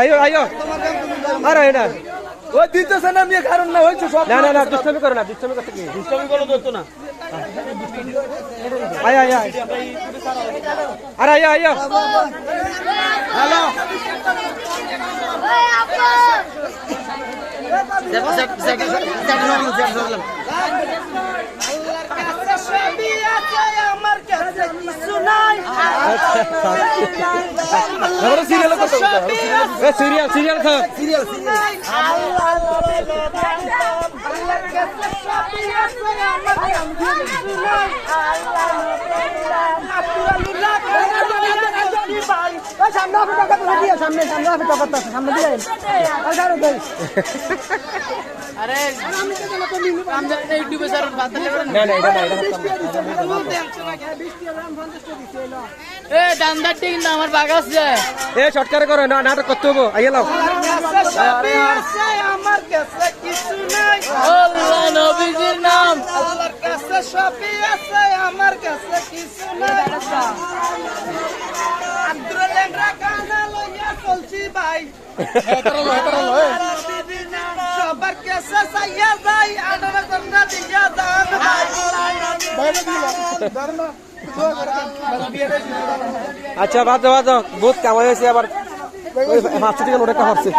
আয়ো আয়ো আরে এটা ওই দিতেছে না মেয়ে কারণ না হইছে সব না না না দুষ্টামি করো না দুষ্টামি করতে কি দুষ্টামি করো দোতো না আয় আয় আয় আরে আয় আয় হ্যালো দেখো সিরিয়াল সিরিয়াল সিরিয়াল খান সিরিয়াল আরে ইউটিউবে স্যার বাদ দিলে না না এটা না এ দামদার ঠিক না আমার বাগাস যায় এ শর্টকাট করো না নাটক করতে হবো আইয়া লাও আমার কাছে কিছু নাই আল্লাহ নবীজির নাম আল্লাহর কাছে সবই আছে আমার কাছে কিছু নাই আব্দুল লেংরা কানা লইয়া চলছি ভাই সবার কাছে চাইয়া যাই আনারা তোমরা দিয়া দান আচ্ছা বাদ বাদ বহুত কামাই হয়েছে আবার 500 টাকা নোট একটা ভাবছি